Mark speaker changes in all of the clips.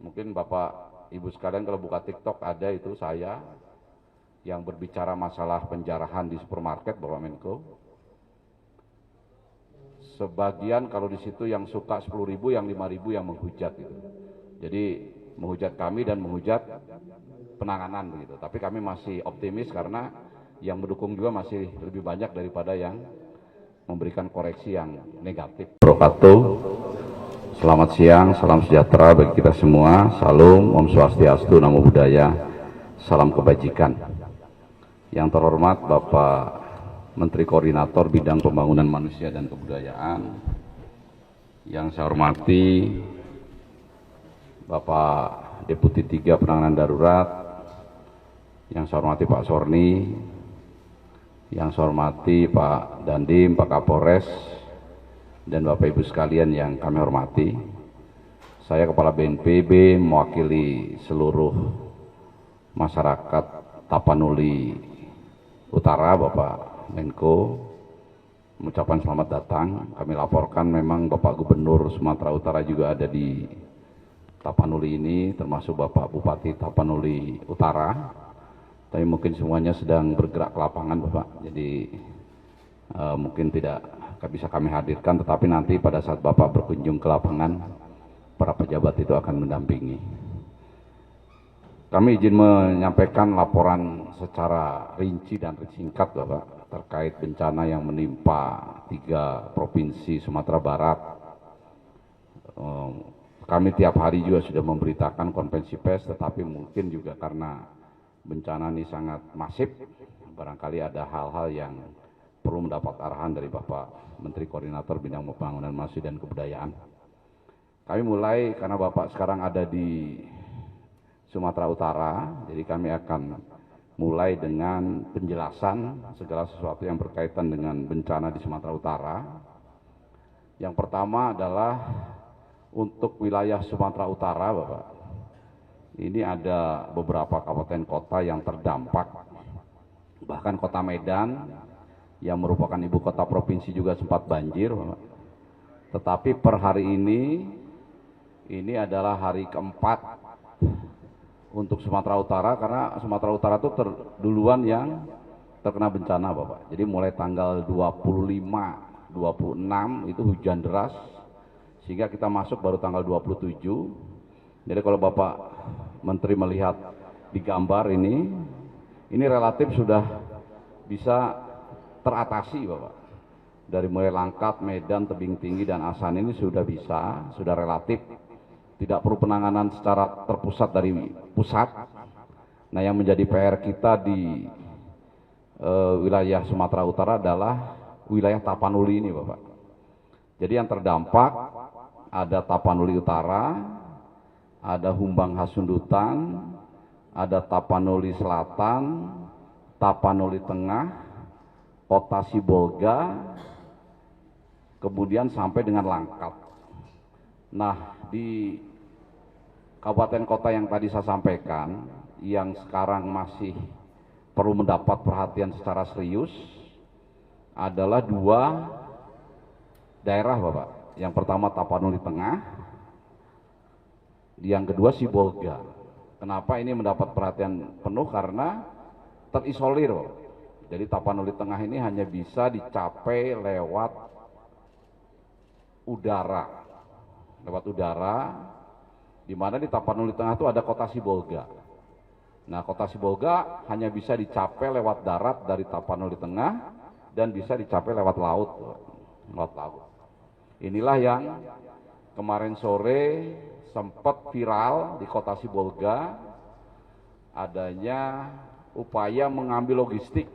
Speaker 1: Mungkin Bapak Ibu sekalian kalau buka TikTok ada itu saya yang berbicara masalah penjarahan di supermarket, Bapak Menko. Sebagian kalau di situ yang suka 10.000, yang 5.000 yang menghujat gitu. Jadi menghujat kami dan menghujat penanganan begitu. Tapi kami masih optimis karena yang mendukung juga masih lebih banyak daripada yang memberikan koreksi yang negatif. Wabarakatuh. Selamat siang, salam sejahtera bagi kita semua. Salam, Om Swastiastu, Namo Buddhaya, salam kebajikan. Yang terhormat Bapak Menteri Koordinator Bidang Pembangunan Manusia dan Kebudayaan, yang saya hormati Bapak Deputi 3 Penanganan Darurat, yang saya hormati Pak Sorni, yang saya hormati Pak Dandim, Pak Kapolres, dan Bapak Ibu sekalian yang kami hormati. Saya Kepala BNPB mewakili seluruh masyarakat Tapanuli Utara, Bapak Menko, mengucapkan selamat datang. Kami laporkan memang Bapak Gubernur Sumatera Utara juga ada di Tapanuli ini, termasuk Bapak Bupati Tapanuli Utara. Tapi mungkin semuanya sedang bergerak ke lapangan, Bapak. Jadi mungkin tidak bisa kami hadirkan, tetapi nanti pada saat Bapak berkunjung ke lapangan, para pejabat itu akan mendampingi. Kami izin menyampaikan laporan secara rinci dan singkat, Bapak, terkait bencana yang menimpa 3 provinsi Sumatera Barat. Kami tiap hari juga sudah memberitakan konferensi pers, tetapi mungkin juga karena bencana ini sangat masif, barangkali ada hal-hal yang perlu mendapat arahan dari Bapak Menteri Koordinator Bidang Pembangunan Manusia dan Kebudayaan. Kami mulai karena Bapak sekarang ada di Sumatera Utara, jadi kami akan mulai dengan penjelasan segala sesuatu yang berkaitan dengan bencana di Sumatera Utara. Yang pertama adalah untuk wilayah Sumatera Utara, Bapak. Ini ada beberapa kabupaten kota yang terdampak, bahkan kota Medan yang merupakan ibu kota provinsi juga sempat banjir, Bapak. Tetapi per hari ini adalah hari keempat untuk Sumatera Utara, karena Sumatera Utara itu duluan yang terkena bencana, Bapak. Jadi mulai tanggal 25, 26 itu hujan deras, sehingga kita masuk baru tanggal 27. Jadi kalau Bapak Menteri melihat di gambar ini relatif sudah bisa teratasi, Bapak. Dari mulai Langkat, Medan, Tebing Tinggi, dan Asan ini sudah relatif. Tidak perlu penanganan secara terpusat dari pusat. Nah, yang menjadi PR kita di wilayah Sumatera Utara adalah wilayah Tapanuli ini, Bapak. Jadi yang terdampak ada Tapanuli Utara, ada Humbang Hasundutan, ada Tapanuli Selatan, Tapanuli Tengah, Kota Sibolga, kemudian sampai dengan Langkat. Nah, di kabupaten kota yang tadi saya sampaikan, yang sekarang masih perlu mendapat perhatian secara serius adalah 2 daerah, Bapak. Yang pertama Tapanuli Tengah, yang kedua Sibolga. Kenapa ini mendapat perhatian penuh? Karena terisolir, Bapak. Jadi Tapanuli Tengah ini hanya bisa dicapai lewat udara, di mana di Tapanuli Tengah itu ada kota Sibolga. Nah, kota Sibolga hanya bisa dicapai lewat darat dari Tapanuli Tengah dan bisa dicapai lewat laut. Inilah yang kemarin sore sempat viral di kota Sibolga, adanya upaya mengambil logistik.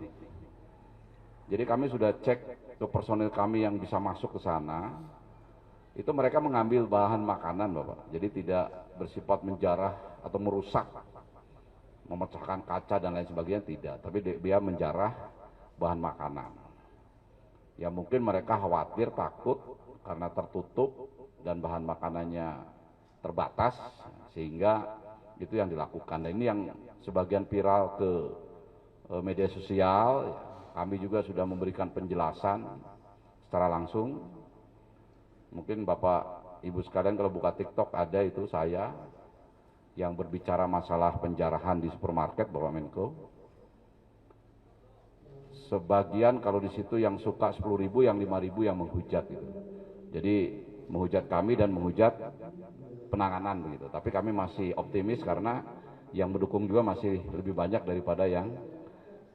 Speaker 1: Jadi kami sudah cek ke personil kami yang bisa masuk ke sana. Itu mereka mengambil bahan makanan, Bapak. Jadi tidak bersifat menjarah atau merusak, memecahkan kaca dan lain sebagainya, tidak. Tapi dia menjarah bahan makanan. Ya mungkin mereka khawatir, takut karena tertutup dan bahan makanannya terbatas, sehingga itu yang dilakukan. Dan ini yang sebagian viral ke media sosial. Kami juga sudah memberikan penjelasan secara langsung. Mungkin Bapak Ibu sekalian kalau buka TikTok ada itu saya yang berbicara masalah penjarahan di supermarket, Bapak Menko. Sebagian kalau di situ yang suka 10.000, yang 5.000 yang menghujat gitu. Jadi menghujat kami dan menghujat penanganan begitu. Tapi kami masih optimis karena yang mendukung juga masih lebih banyak daripada yang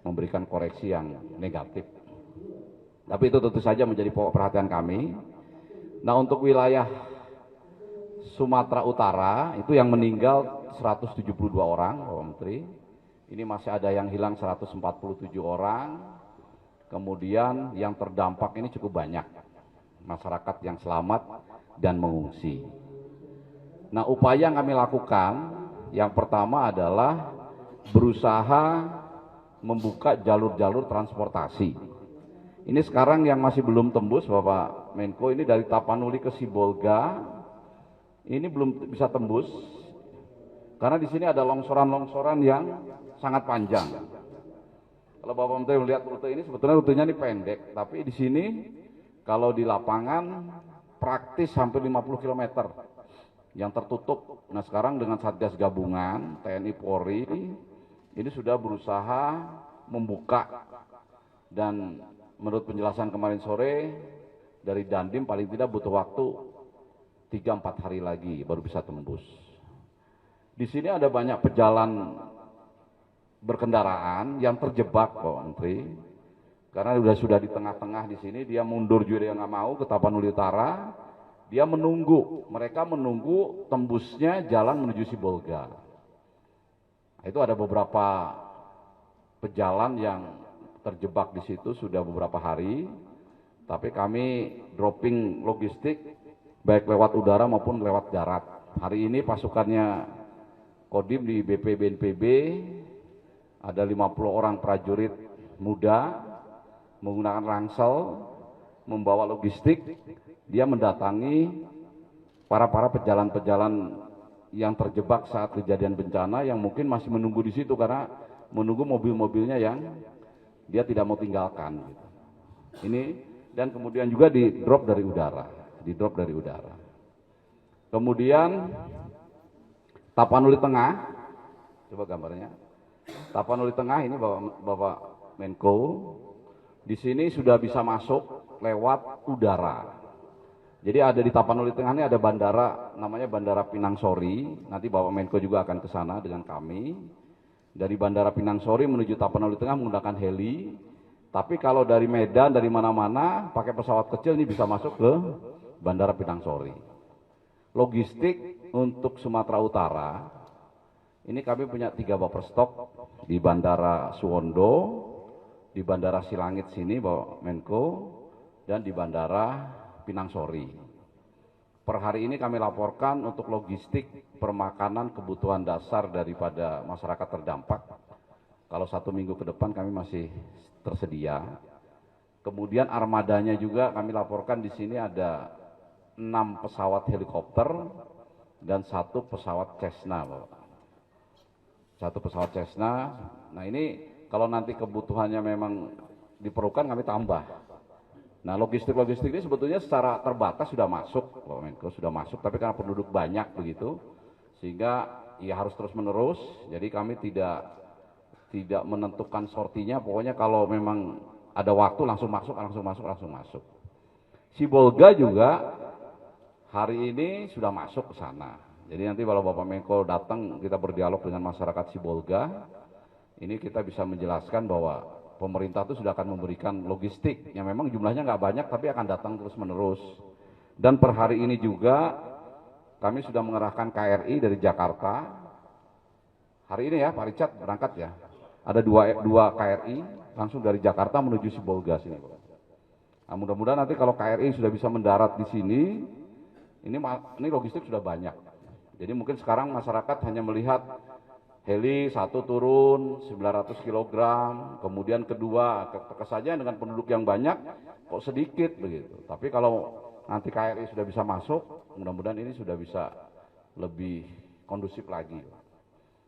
Speaker 1: memberikan koreksi yang negatif. Tapi itu tentu saja menjadi pokok perhatian kami. Nah, untuk wilayah Sumatera Utara itu yang meninggal 172 orang, Bapak Menteri. Ini masih ada yang hilang 147 orang. Kemudian yang terdampak ini cukup banyak, masyarakat yang selamat dan mengungsi. Nah, upaya yang kami lakukan, yang pertama adalah berusaha membuka jalur-jalur transportasi. Ini sekarang yang masih belum tembus, Bapak Menko, ini dari Tapanuli ke Sibolga, ini belum bisa tembus, karena di sini ada longsoran-longsoran yang sangat panjang. Kalau Bapak Menteri melihat rute ini, sebetulnya rutenya ini pendek, tapi di sini kalau di lapangan praktis hampir 50 km yang tertutup. Nah, sekarang dengan Satgas Gabungan, TNI Polri, ini sudah berusaha membuka, dan menurut penjelasan kemarin sore dari Dandim paling tidak butuh waktu 3-4 hari lagi baru bisa tembus. Di sini ada banyak pejalan berkendaraan yang terjebak, Pak Menteri, karena sudah di tengah-tengah di sini, dia mundur juga dia nggak mau ke Tapanuli Utara, dia menunggu, mereka menunggu tembusnya jalan menuju Sibolga. Itu ada beberapa pejalan yang terjebak di situ sudah beberapa hari, tapi kami dropping logistik baik lewat udara maupun lewat darat. Hari ini pasukannya Kodim di BP BNPB ada 50 orang prajurit muda menggunakan ransel, membawa logistik, dia mendatangi para pejalan-pejalan yang terjebak saat kejadian bencana, yang mungkin masih menunggu di situ karena menunggu mobil-mobilnya yang dia tidak mau tinggalkan. Ini, dan kemudian juga di drop dari udara, Kemudian Tapanuli Tengah, coba gambarnya. Tapanuli Tengah ini Bapak Menko, di sini sudah bisa masuk lewat udara. Jadi ada di Tapanuli Tengah ini ada bandara, namanya Bandara Pinang Sori. Nanti Bapak Menko juga akan ke sana dengan kami. Dari Bandara Pinang Sori menuju Tapanuli Tengah menggunakan heli. Tapi kalau dari Medan, dari mana-mana, pakai pesawat kecil ini bisa masuk ke Bandara Pinang Sori. Logistik untuk Sumatera Utara, ini kami punya 3 buffer stok di Bandara Suwondo, di Bandara Silangit sini, Bapak Menko, dan di Bandara Pinang Sori. Per hari ini kami laporkan untuk logistik permakanan kebutuhan dasar daripada masyarakat terdampak. Kalau 1 minggu ke depan kami masih tersedia. Kemudian armadanya juga kami laporkan di sini ada 6 pesawat helikopter dan 1 pesawat Cessna, Bapak. 1 pesawat Cessna. Nah, ini kalau nanti kebutuhannya memang diperlukan kami tambah. Nah, logistik ini sebetulnya secara terbatas sudah masuk, Bapak Menko, sudah masuk, tapi karena penduduk banyak begitu, sehingga ya harus terus menerus. Jadi kami tidak menentukan sortinya, pokoknya kalau memang ada waktu langsung masuk. Sibolga juga hari ini sudah masuk ke sana. Jadi nanti kalau Bapak Menko datang, kita berdialog dengan masyarakat Sibolga, ini kita bisa menjelaskan bahwa pemerintah itu sudah akan memberikan logistik yang memang jumlahnya nggak banyak, tapi akan datang terus menerus. Dan per hari ini juga kami sudah mengerahkan KRI dari Jakarta. Hari ini ya Pak Richard berangkat ya. Ada dua KRI langsung dari Jakarta menuju Sibolga sini. Nah, mudah-mudahan nanti kalau KRI sudah bisa mendarat di sini, ini logistik sudah banyak. Jadi mungkin sekarang masyarakat hanya melihat heli 1 turun 900 kg, kemudian kedua kesannya dengan penduduk yang banyak kok sedikit begitu. Tapi kalau nanti KRI sudah bisa masuk, mudah-mudahan ini sudah bisa lebih kondusif lagi.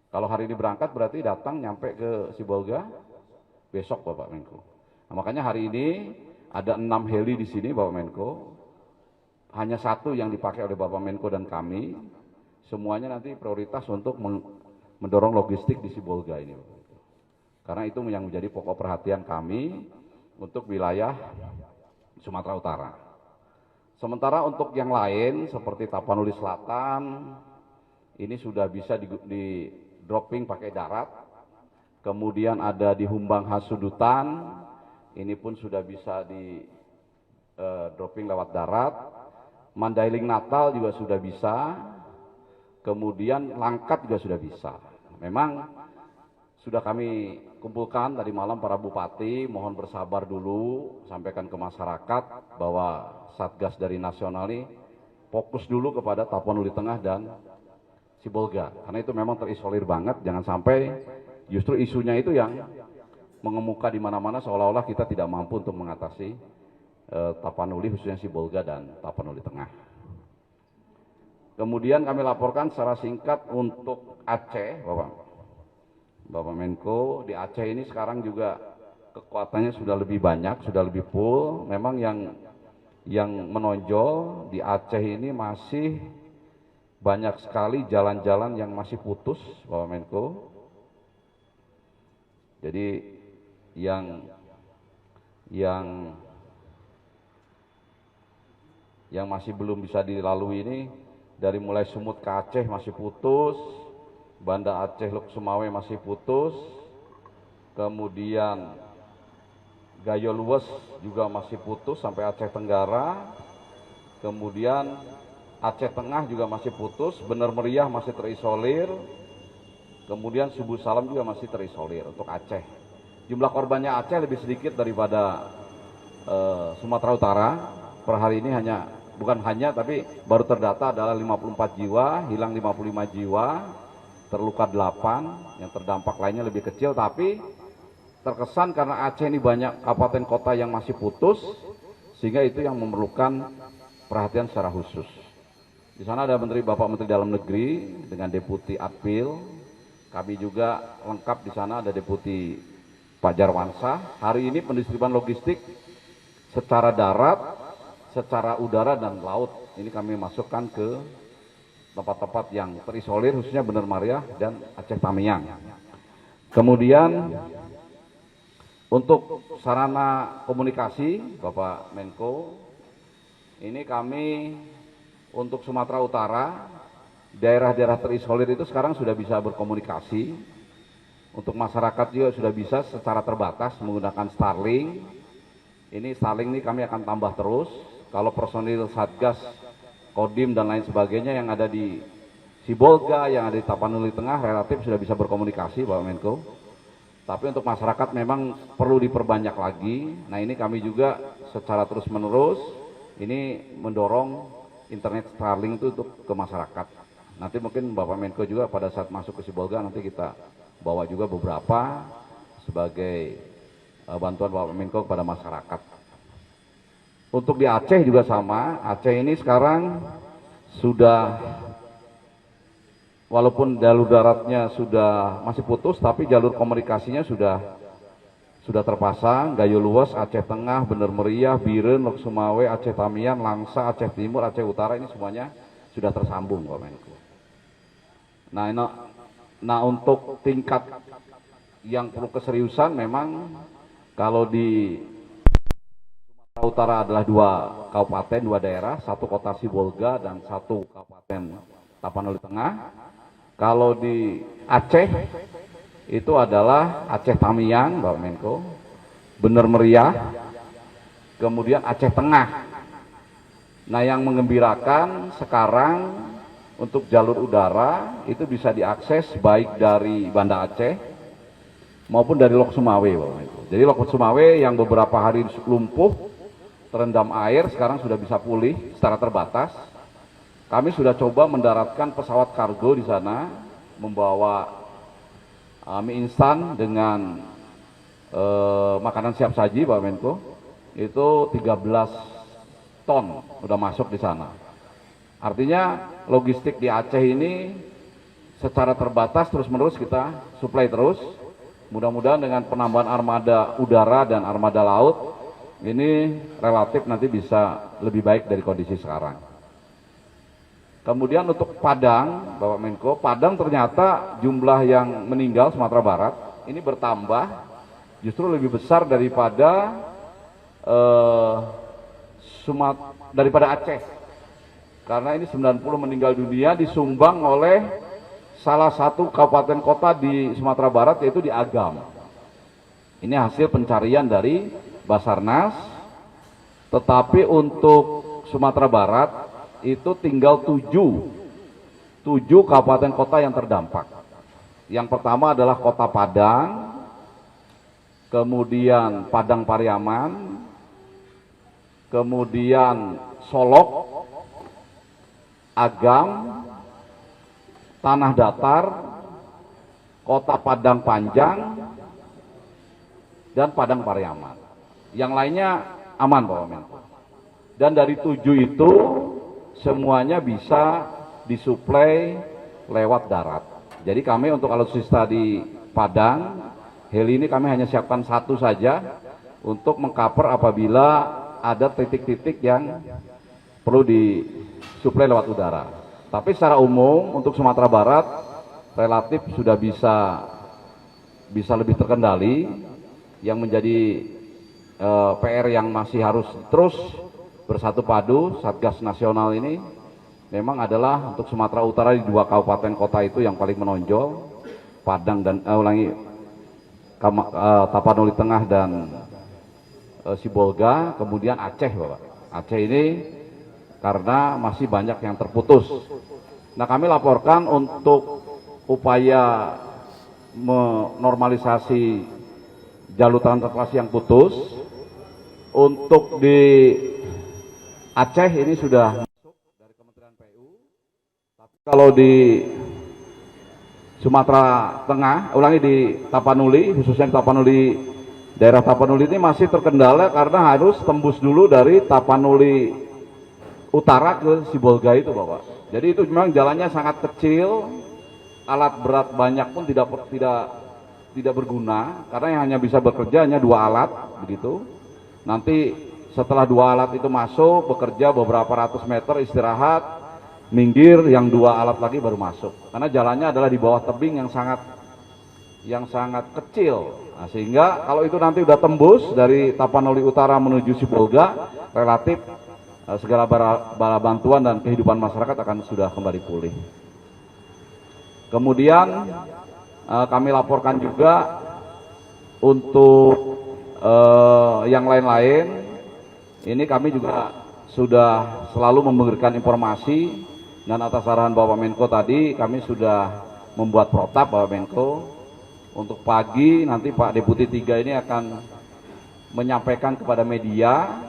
Speaker 1: Kalau hari ini berangkat berarti datang nyampe ke Sibolga besok, Bapak Menko. Nah, makanya hari ini ada 6 heli di sini, Bapak Menko. Hanya 1 yang dipakai oleh Bapak Menko dan kami. semuanya nanti prioritas untuk mendorong logistik di Sibolga ini. Karena itu yang menjadi pokok perhatian kami untuk wilayah Sumatera Utara. Sementara untuk yang lain seperti Tapanuli Selatan, ini sudah bisa di dropping pakai darat. Kemudian ada di Humbang Hasudutan, ini pun sudah bisa di dropping lewat darat. Mandailing Natal juga sudah bisa. Kemudian Langkat juga sudah bisa. Memang sudah kami kumpulkan tadi malam para bupati, mohon bersabar dulu, sampaikan ke masyarakat bahwa Satgas dari nasional ini fokus dulu kepada Tapanuli Tengah dan Sibolga. Karena itu memang terisolir banget, jangan sampai justru isunya itu yang mengemuka di mana-mana seolah-olah kita tidak mampu untuk mengatasi Tapanuli, khususnya Sibolga dan Tapanuli Tengah. Kemudian kami laporkan secara singkat untuk Aceh, Bapak Menko, di Aceh ini sekarang juga kekuatannya sudah lebih banyak, sudah lebih full. Memang yang menonjol di Aceh ini masih banyak sekali jalan-jalan yang masih putus, Bapak Menko. Jadi yang masih belum bisa dilalui ini dari mulai Sumut ke Aceh masih putus, Banda Aceh Luk Sumawe masih putus, kemudian Gayo Luwes juga masih putus sampai Aceh Tenggara, kemudian Aceh Tengah juga masih putus, Bener Meriah masih terisolir, kemudian Subuh Salam juga masih terisolir untuk Aceh. Jumlah korbannya Aceh lebih sedikit daripada Sumatera Utara. Per hari ini tapi baru terdata adalah 54 jiwa, hilang 55 jiwa, terluka 8, yang terdampak lainnya lebih kecil, tapi terkesan karena Aceh ini banyak kabupaten kota yang masih putus, sehingga itu yang memerlukan perhatian secara khusus. Di sana ada Bapak Menteri Dalam Negeri dengan Deputi Adpil, kami juga lengkap di sana ada Deputi Pak Jarwansyah. Hari ini pendistribusian logistik secara darat, secara udara dan laut ini kami masukkan ke tempat-tempat yang terisolir, khususnya Bener Meriah dan Aceh Tamiang. Kemudian untuk sarana komunikasi, Bapak Menko, ini kami untuk Sumatera Utara, daerah-daerah terisolir itu sekarang sudah bisa berkomunikasi. Untuk masyarakat juga sudah bisa secara terbatas menggunakan Starlink. Ini Starlink ini kami akan tambah terus. Kalau personil Satgas, Kodim dan lain sebagainya yang ada di Sibolga, yang ada di Tapanuli Tengah relatif sudah bisa berkomunikasi, Bapak Menko. Tapi untuk masyarakat memang perlu diperbanyak lagi. Nah ini kami juga secara terus menerus ini mendorong internet Starlink itu untuk ke masyarakat. Nanti mungkin Bapak Menko juga pada saat masuk ke Sibolga nanti kita bawa juga beberapa sebagai bantuan Bapak Menko kepada masyarakat. Untuk di Aceh juga sama, Aceh ini sekarang sudah, walaupun jalur daratnya sudah masih putus, tapi jalur komunikasinya sudah terpasang. Gayo Luwes, Aceh Tengah, Bener Meriah, Biren, Lok Sumawe, Aceh Tamiang, Langsa, Aceh Timur, Aceh Utara ini semuanya sudah tersambung, Pak Menko. Nah untuk tingkat yang perlu keseriusan memang kalau di Sumatera Utara adalah 2 kabupaten, 2 daerah, 1 kota Sibolga dan 1 kabupaten Tapanuli Tengah. Kalau di Aceh itu adalah Aceh Tamiang, Bapak Menko, Bener Meriah, kemudian Aceh Tengah. Nah yang mengembirakan sekarang untuk jalur udara itu bisa diakses baik dari Banda Aceh maupun dari Lok Sumawe, Bapak Menko. Jadi Lok Sumawe yang beberapa hari lumpuh, terendam air, sekarang sudah bisa pulih secara terbatas. Kami sudah coba mendaratkan pesawat kargo di sana, membawa mie instan dengan makanan siap saji, Pak Menko. Itu 13 ton sudah masuk di sana. Artinya logistik di Aceh ini secara terbatas terus-menerus kita suplai terus. Mudah-mudahan dengan penambahan armada udara dan armada laut, ini relatif nanti bisa lebih baik dari kondisi sekarang. Kemudian untuk Padang, Bapak Menko, Padang ternyata jumlah yang meninggal Sumatera Barat ini bertambah justru lebih besar daripada daripada Aceh. Karena ini 90 meninggal dunia disumbang oleh salah satu kabupaten kota di Sumatera Barat, yaitu di Agam. Ini hasil pencarian dari Basarnas, tetapi untuk Sumatera Barat itu tinggal 7 kabupaten kota yang terdampak. Yang pertama adalah Kota Padang, kemudian Padang Pariaman, kemudian Solok, Agam, Tanah Datar, Kota Padang Panjang, dan Padang Pariaman. Yang lainnya aman, Bapak Menko. Dan dari 7 itu semuanya bisa disuplai lewat darat. Jadi kami untuk alutsista di Padang, heli ini kami hanya siapkan 1 saja untuk mengcover apabila ada titik-titik yang perlu disuplai lewat udara. Tapi secara umum untuk Sumatera Barat relatif sudah bisa lebih terkendali. Yang menjadi PR yang masih harus terus bersatu padu Satgas Nasional ini memang adalah untuk Sumatera Utara di 2 kabupaten kota itu yang paling menonjol, Padang dan Tapanuli Tengah dan Sibolga, kemudian Aceh, Bapak. Aceh ini karena masih banyak yang terputus. Nah, kami laporkan untuk upaya menormalisasi jalur transportasi yang putus. Untuk di Aceh ini sudah masuk dari Kementerian PU, tapi kalau di Sumatera Tengah, di Tapanuli, khususnya di Tapanuli, daerah Tapanuli ini masih terkendala karena harus tembus dulu dari Tapanuli Utara ke Sibolga itu, Bapak. Jadi itu memang jalannya sangat kecil, alat berat banyak pun tidak berguna, karena yang hanya bisa bekerja hanya 2 alat begitu. Nanti setelah 2 alat itu masuk bekerja beberapa ratus meter, istirahat, minggir, yang 2 alat lagi baru masuk. Karena jalannya adalah di bawah tebing yang sangat kecil. Nah, sehingga kalau itu nanti udah tembus dari Tapanuli Utara menuju Sibolga, relatif segala bala bantuan dan kehidupan masyarakat akan sudah kembali pulih. Kemudian kami laporkan juga untuk yang lain-lain, ini kami juga sudah selalu memberikan informasi, dan atas arahan Bapak Menko tadi kami sudah membuat protap, Bapak Menko. Untuk pagi nanti Pak Deputi 3 ini akan menyampaikan kepada media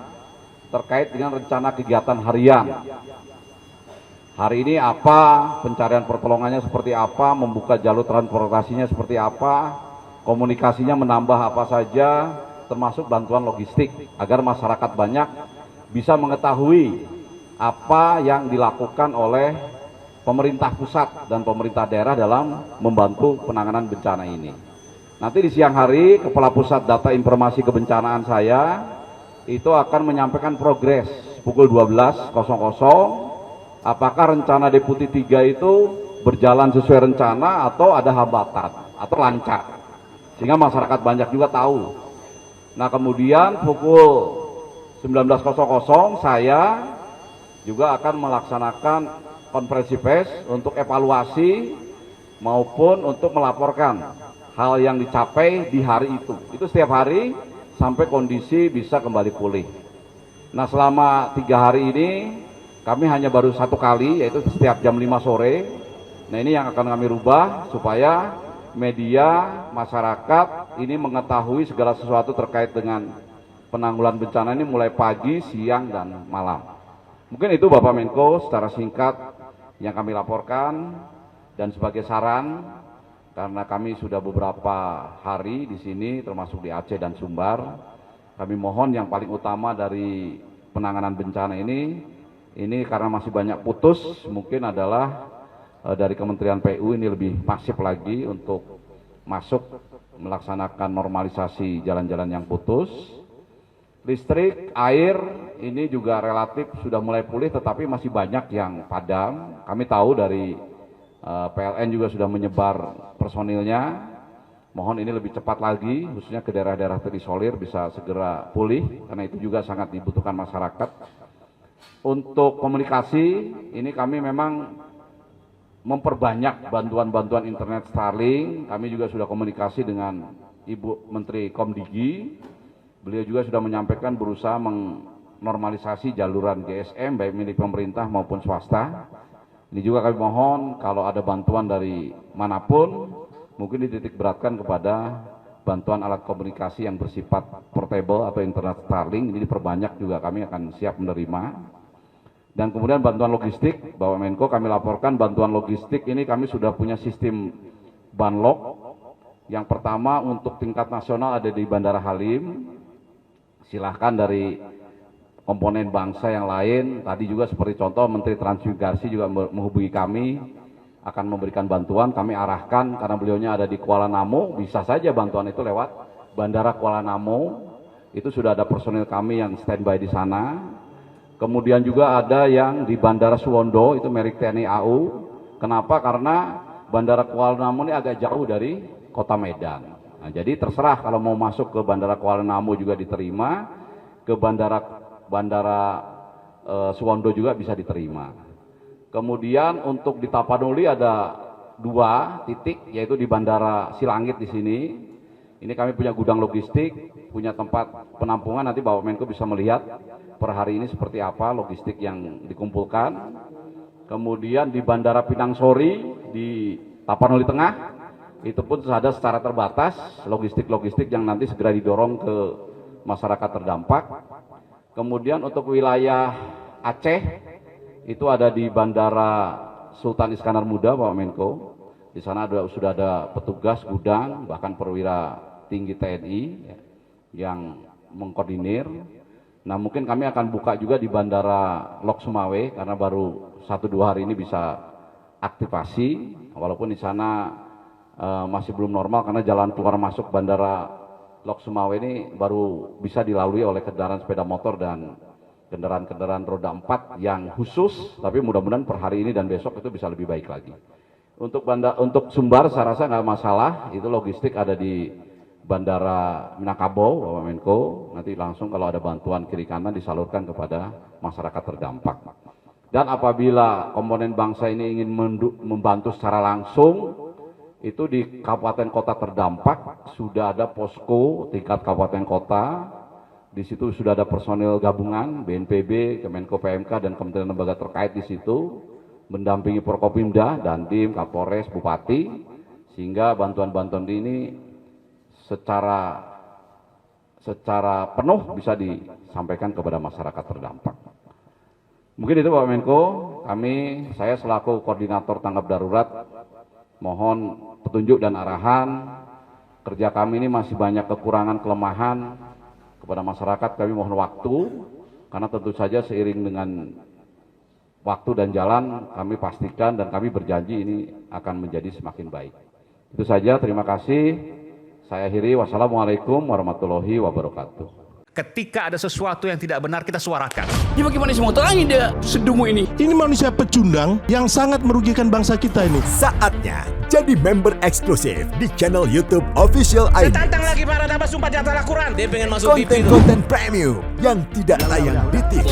Speaker 1: terkait dengan rencana kegiatan harian. Hari ini apa, pencarian pertolongannya seperti apa, membuka jalur transportasinya seperti apa, komunikasinya menambah apa saja, termasuk bantuan logistik, agar masyarakat banyak bisa mengetahui apa yang dilakukan oleh pemerintah pusat dan pemerintah daerah dalam membantu penanganan bencana ini. Nanti di siang hari, Kepala Pusat Data Informasi Kebencanaan saya itu akan menyampaikan progres pukul 12.00. Apakah rencana Deputi 3 itu berjalan sesuai rencana atau ada hambatan atau lancar, sehingga masyarakat banyak juga tahu. Nah, kemudian pukul 19.00 saya juga akan melaksanakan konferensi pers untuk evaluasi maupun untuk melaporkan hal yang dicapai di hari itu. Itu setiap hari sampai kondisi bisa kembali pulih. Nah, selama 3 hari ini kami hanya baru 1 kali, yaitu setiap jam 5 sore. Nah, ini yang akan kami rubah supaya media, masyarakat ini mengetahui segala sesuatu terkait dengan penanggulangan bencana ini mulai pagi, siang, dan malam. Mungkin itu Bapak Menko secara singkat yang kami laporkan, dan sebagai saran, karena kami sudah beberapa hari di sini termasuk di Aceh dan Sumbar, kami mohon yang paling utama dari penanganan bencana ini karena masih banyak putus, mungkin adalah dari Kementerian PU ini lebih masif lagi untuk masuk melaksanakan normalisasi jalan-jalan yang putus, listrik, air, ini juga relatif sudah mulai pulih, tetapi masih banyak yang padam. Kami tahu dari PLN juga sudah menyebar personilnya. Mohon ini lebih cepat lagi, khususnya ke daerah-daerah terisolir bisa segera pulih, karena itu juga sangat dibutuhkan masyarakat. Untuk komunikasi, ini kami memang memperbanyak bantuan-bantuan internet Starlink. Kami juga sudah komunikasi dengan Ibu Menteri Komdigi. Beliau juga sudah menyampaikan berusaha menormalisasi jaluran GSM, baik milik pemerintah maupun swasta. Ini juga kami mohon kalau ada bantuan dari manapun, mungkin dititik beratkan kepada bantuan alat komunikasi yang bersifat portable atau internet Starlink, ini diperbanyak juga, kami akan siap menerima. Dan kemudian bantuan logistik, Bapak Menko kami laporkan bantuan logistik ini kami sudah punya sistem banlog. Yang pertama untuk tingkat nasional ada di Bandara Halim, silahkan dari komponen bangsa yang lain, tadi juga seperti contoh Menteri Transmigrasi juga menghubungi kami, akan memberikan bantuan, kami arahkan karena beliaunya ada di Kuala Namu, bisa saja bantuan itu lewat Bandara Kuala Namu, itu sudah ada personil kami yang standby di sana. Kemudian juga ada yang di Bandara Suwondo, itu milik TNI AU. Kenapa? Karena Bandara Kuala Namu ini agak jauh dari kota Medan. Nah, jadi terserah kalau mau masuk ke Bandara Kuala Namu juga diterima, ke Bandara Suwondo juga bisa diterima. Kemudian untuk di Tapanuli ada 2 titik, yaitu di Bandara Silangit di sini. Ini kami punya gudang logistik, punya tempat penampungan, nanti Bapak Menko bisa melihat per hari ini seperti apa logistik yang dikumpulkan. Kemudian di Bandara Pinang Sori di Tapanuli Tengah, itu pun ada secara terbatas logistik-logistik yang nanti segera didorong ke masyarakat terdampak. Kemudian untuk wilayah Aceh, itu ada di Bandara Sultan Iskandar Muda, Bapak Menko. Di sana sudah ada petugas gudang, bahkan perwira tinggi TNI yang mengkoordinir. Nah, mungkin kami akan buka juga di Bandara Lok Sumawe, karena baru 1-2 hari ini bisa aktivasi, walaupun di sana masih belum normal, karena jalan keluar masuk Bandara Lok Sumawe ini baru bisa dilalui oleh kendaraan sepeda motor dan kendaraan-kendaraan roda 4 yang khusus, tapi mudah-mudahan per hari ini dan besok itu bisa lebih baik lagi. Untuk Sumbar saya rasa nggak masalah, itu logistik ada di Bandara Minangkabau, Bapak Menko, nanti langsung kalau ada bantuan kiri kanan disalurkan kepada masyarakat terdampak. Dan apabila komponen bangsa ini ingin membantu secara langsung, itu di kabupaten kota terdampak sudah ada posko tingkat kabupaten kota. Di situ sudah ada personil gabungan BNPB, Kemenko PMK dan kementerian lembaga terkait di situ mendampingi Forkopimda, Dandim, Kapolres, Bupati, sehingga bantuan-bantuan ini secara penuh bisa disampaikan kepada masyarakat terdampak. Mungkin itu Bapak Menko, saya selaku koordinator tanggap darurat mohon petunjuk dan arahan. Kerja kami ini masih banyak kekurangan kelemahan. Kepada masyarakat kami mohon waktu, karena tentu saja seiring dengan waktu dan jalan kami pastikan dan kami berjanji ini akan menjadi semakin baik. Itu saja, terima kasih. Saya akhiri, wassalamualaikum warahmatullahi wabarakatuh.
Speaker 2: Ketika ada sesuatu yang tidak benar, kita suarakan.
Speaker 3: Ya bagaimana semua terangin dia sedungu ini?
Speaker 4: Ini manusia pecundang yang sangat merugikan bangsa kita ini.
Speaker 5: Saatnya jadi member eksklusif di channel YouTube Official
Speaker 2: Saya
Speaker 5: ID.
Speaker 2: tantang lagi para dapat sumpah di atas Al-Quran. Dia pengen masuk TV.
Speaker 5: Konten-konten premium yang tidak tayang di TV.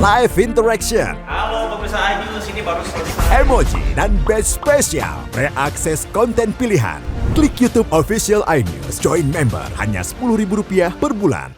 Speaker 5: Live interaction.
Speaker 6: Halo pemirsa iNews, ini baru selesai.
Speaker 5: Emoji dan badge spesial. Reakses konten pilihan. Klik YouTube Official iNews. Join member hanya Rp10.000 per bulan.